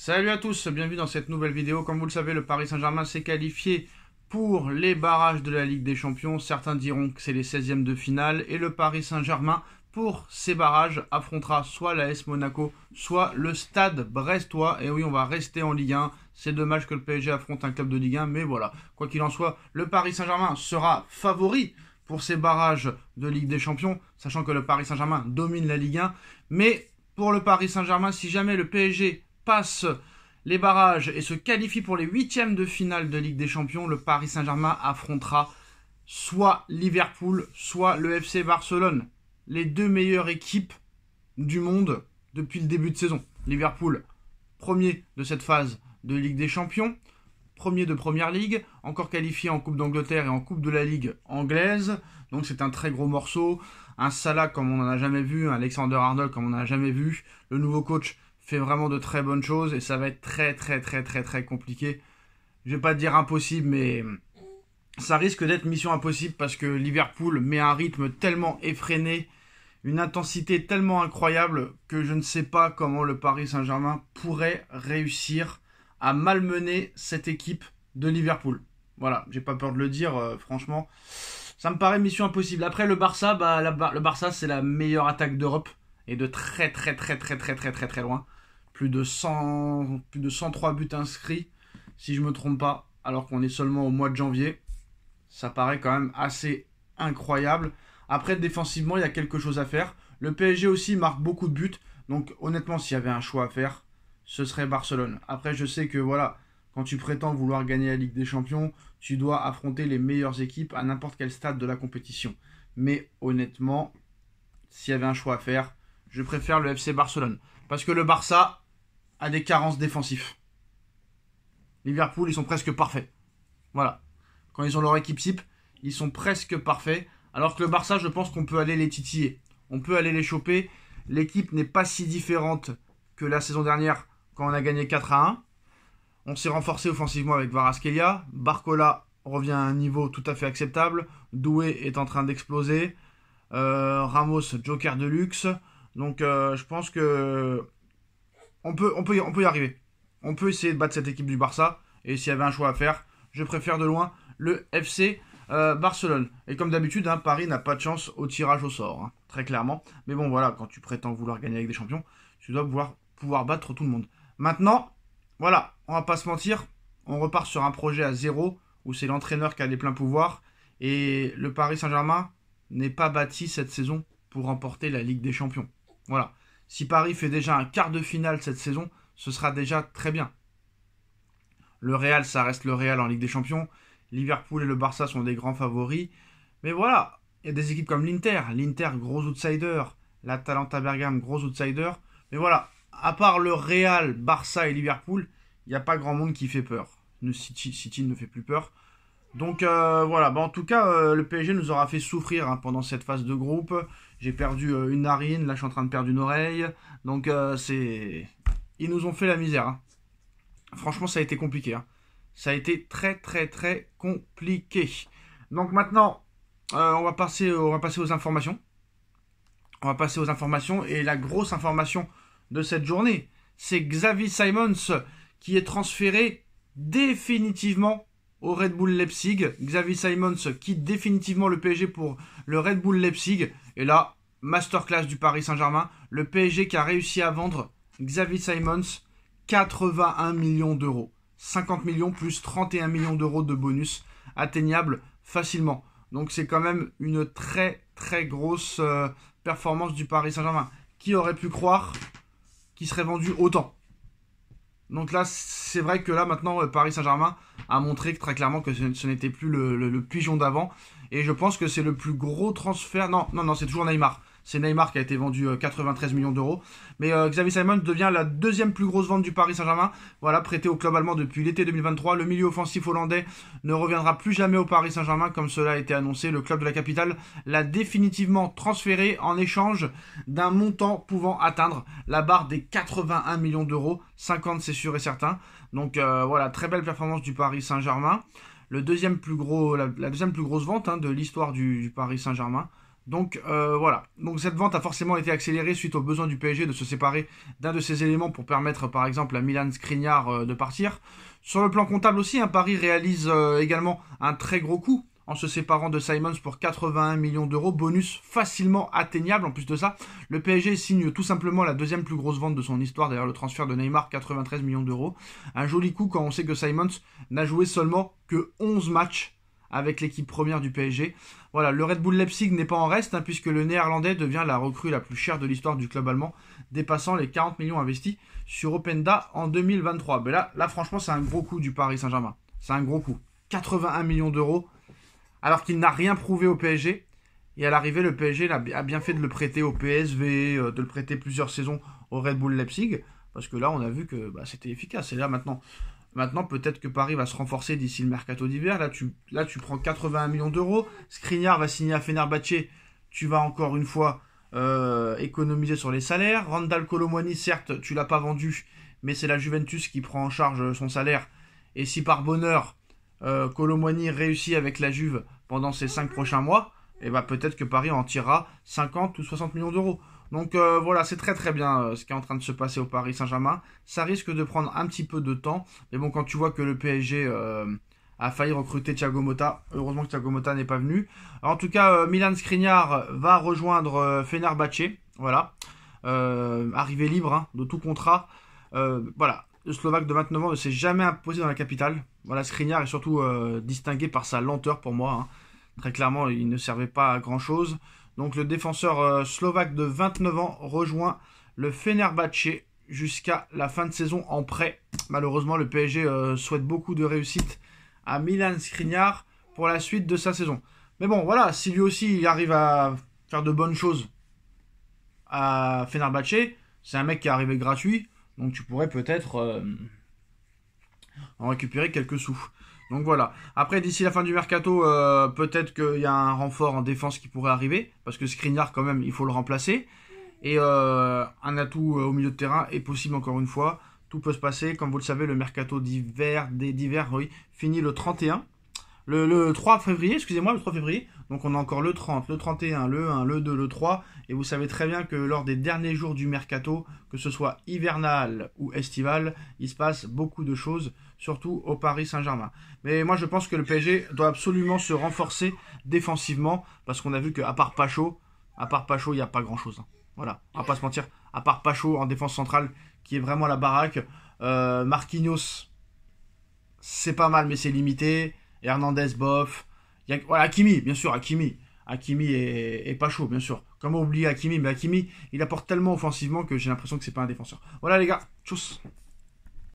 Salut à tous, bienvenue dans cette nouvelle vidéo. Comme vous le savez, le Paris Saint-Germain s'est qualifié pour les barrages de la Ligue des Champions. Certains diront que c'est les 16e de finale. Et le Paris Saint-Germain, pour ces barrages, affrontera soit l'AS Monaco, soit le Stade Brestois. Et oui, on va rester en Ligue 1. C'est dommage que le PSG affronte un club de Ligue 1, mais voilà. Quoi qu'il en soit, le Paris Saint-Germain sera favori pour ces barrages de Ligue des Champions, sachant que le Paris Saint-Germain domine la Ligue 1. Mais pour le Paris Saint-Germain, si jamais le PSG passe les barrages et se qualifie pour les 8e de finale de Ligue des Champions, le Paris Saint-Germain affrontera soit Liverpool, soit le FC Barcelone. Les deux meilleures équipes du monde depuis le début de saison. Liverpool, premier de cette phase de Ligue des Champions, premier de Première Ligue, encore qualifié en Coupe d'Angleterre et en Coupe de la Ligue anglaise. Donc c'est un très gros morceau. Un Salah comme on n'en a jamais vu, un Alexander-Arnold comme on n'en a jamais vu. Le nouveau coach fait vraiment de très bonnes choses et ça va être très compliqué. Je vais pas dire impossible, mais ça risque d'être mission impossible parce que Liverpool met un rythme tellement effréné, une intensité tellement incroyable que je ne sais pas comment le Paris Saint-Germain pourrait réussir à malmener cette équipe de Liverpool. Voilà, j'ai pas peur de le dire, franchement, ça me paraît mission impossible. Après le Barça, le Barça c'est la meilleure attaque d'Europe et de très loin. Plus de 103 buts inscrits, si je me trompe pas, alors qu'on est seulement au mois de janvier. Ça paraît quand même assez incroyable. Après, défensivement, il y a quelque chose à faire. Le PSG aussi marque beaucoup de buts. Donc, honnêtement, s'il y avait un choix à faire, ce serait Barcelone. Après, je sais que, voilà, quand tu prétends vouloir gagner la Ligue des Champions, tu dois affronter les meilleures équipes à n'importe quel stade de la compétition. Mais, honnêtement, s'il y avait un choix à faire, je préfère le FC Barcelone. Parce que le Barça a des carences défensives. Liverpool, ils sont presque parfaits. Voilà. Quand ils ont leur équipe type, ils sont presque parfaits. Alors que le Barça, je pense qu'on peut aller les titiller. On peut aller les choper. L'équipe n'est pas si différente que la saison dernière quand on a gagné 4-1. On s'est renforcé offensivement avec Kvaratskhelia. Barcola revient à un niveau tout à fait acceptable. Doué est en train d'exploser. Ramos, joker de luxe. Donc je pense que on peut y arriver. On peut essayer de battre cette équipe du Barça. Et s'il y avait un choix à faire, je préfère de loin le FC Barcelone. Et comme d'habitude, Paris n'a pas de chance au tirage au sort, très clairement. Mais bon, voilà, quand tu prétends vouloir gagner avec des champions, tu dois pouvoir battre tout le monde. Maintenant, voilà, on va pas se mentir, on repart sur un projet à zéro, où c'est l'entraîneur qui a les pleins pouvoirs. Et le Paris Saint-Germain n'est pas bâti cette saison pour remporter la Ligue des Champions. Voilà. Si Paris fait déjà un quart de finale cette saison, ce sera déjà très bien. Le Real, ça reste le Real en Ligue des Champions. Liverpool et le Barça sont des grands favoris. Mais voilà, il y a des équipes comme l'Inter. L'Inter, gros outsider. L'Atalanta Bergame, gros outsider. Mais voilà, à part le Real, Barça et Liverpool, il n'y a pas grand monde qui fait peur. Le City ne fait plus peur. Donc voilà, en tout cas, le PSG nous aura fait souffrir pendant cette phase de groupe. J'ai perdu une narine, là je suis en train de perdre une oreille. Donc ils nous ont fait la misère. Franchement, ça a été compliqué. Ça a été très compliqué. Donc maintenant, on va passer aux informations. On va passer aux informations. Et la grosse information de cette journée, c'est Xavi Simons qui est transféré définitivement au Red Bull Leipzig. Xavi Simons quitte définitivement le PSG pour le Red Bull Leipzig. Et là, masterclass du Paris Saint-Germain. Le PSG qui a réussi à vendre Xavi Simons 81 millions d'euros. 50 millions plus 31 millions d'euros de bonus atteignables facilement. Donc c'est quand même une très grosse performance du Paris Saint-Germain. Qui aurait pu croire qu'il serait vendu autant? Donc là, c'est vrai que là, maintenant, le Paris Saint-Germain a montré très clairement que ce n'était plus le pigeon d'avant. Et je pense que c'est le plus gros transfert. Non, c'est toujours Neymar. C'est Neymar qui a été vendu 93 millions d'euros. Mais Xavi Simons devient la deuxième plus grosse vente du Paris Saint-Germain. Voilà, prêté au club allemand depuis l'été 2023. Le milieu offensif hollandais ne reviendra plus jamais au Paris Saint-Germain, comme cela a été annoncé. Le club de la capitale l'a définitivement transféré en échange d'un montant pouvant atteindre la barre des 81 millions d'euros. 50, c'est sûr et certain. Donc voilà, très belle performance du Paris Saint-Germain. La deuxième plus grosse vente de l'histoire du Paris Saint-Germain. Donc voilà, donc cette vente a forcément été accélérée suite au besoin du PSG de se séparer d'un de ses éléments pour permettre par exemple à Milan Skriniar de partir. Sur le plan comptable aussi, Paris réalise également un très gros coup en se séparant de Simons pour 81 millions d'euros, bonus facilement atteignable. En plus de ça, le PSG signe tout simplement la deuxième plus grosse vente de son histoire, derrière le transfert de Neymar, 93 millions d'euros. Un joli coup quand on sait que Simons n'a joué seulement que 11 matchs avec l'équipe première du PSG. Voilà, le Red Bull Leipzig n'est pas en reste, puisque le Néerlandais devient la recrue la plus chère de l'histoire du club allemand, dépassant les 40 millions investis sur Openda en 2023. Mais là franchement, c'est un gros coup du Paris Saint-Germain. C'est un gros coup. 81 millions d'euros, alors qu'il n'a rien prouvé au PSG. Et à l'arrivée, le PSG a bien fait de le prêter au PSV, de le prêter plusieurs saisons au Red Bull Leipzig, parce que là, on a vu que c'était efficace. Et là, maintenant, peut-être que Paris va se renforcer d'ici le mercato d'hiver. Là, tu prends 81 millions d'euros. Skriniar va signer à Fenerbahçe. Tu vas encore une fois économiser sur les salaires. Randal Kolo Muani, certes, tu l'as pas vendu, mais c'est la Juventus qui prend en charge son salaire. Et si par bonheur, Kolo Muani réussit avec la Juve pendant ces 5 prochains mois, et peut-être que Paris en tirera 50 ou 60 millions d'euros. Donc voilà, c'est très très bien ce qui est en train de se passer au Paris Saint-Germain. Ça risque de prendre un petit peu de temps. Mais bon, quand tu vois que le PSG a failli recruter Thiago Motta, heureusement que Thiago Motta n'est pas venu. En tout cas, Milan Skriniar va rejoindre Fenerbahçe. Voilà. Arrivée libre de tout contrat. Voilà. Le Slovaque de 29 ans ne s'est jamais imposé dans la capitale. Voilà, Skriniar est surtout distingué par sa lenteur pour moi. Très clairement, il ne servait pas à grand chose. Donc le défenseur slovaque de 29 ans rejoint le Fenerbahçe jusqu'à la fin de saison en prêt. Malheureusement, le PSG souhaite beaucoup de réussite à Milan Skriniar pour la suite de sa saison. Mais bon, voilà, si lui aussi il arrive à faire de bonnes choses à Fenerbahçe, c'est un mec qui est arrivé gratuit, donc tu pourrais peut-être en récupérer quelques sous. Donc voilà. Après, d'ici la fin du mercato, peut-être qu'il y a un renfort en défense qui pourrait arriver, parce que Skriniar, quand même, il faut le remplacer. Et un atout au milieu de terrain est possible encore une fois. Tout peut se passer. Comme vous le savez, le mercato d'hiver, oui, finit le 31. Le 3 février, excusez-moi, le 3 février. Donc on a encore le 30, le 31, le 1, le 2, le 3. Et vous savez très bien que lors des derniers jours du mercato, que ce soit hivernal ou estival, il se passe beaucoup de choses, surtout au Paris Saint-Germain. Mais moi je pense que le PSG doit absolument se renforcer défensivement, parce qu'on a vu qu'à part Pacho, il n'y a pas grand-chose. Voilà, on va pas se mentir. À part Pacho en défense centrale, qui est vraiment la baraque. Marquinhos, c'est pas mal, mais c'est limité. Hernandez, bof. Voilà, Hakimi, bien sûr, Hakimi. Hakimi est pas chaud, bien sûr. Comment oublier Hakimi? Mais Hakimi, il apporte tellement offensivement que j'ai l'impression que c'est pas un défenseur. Voilà les gars, tchuss.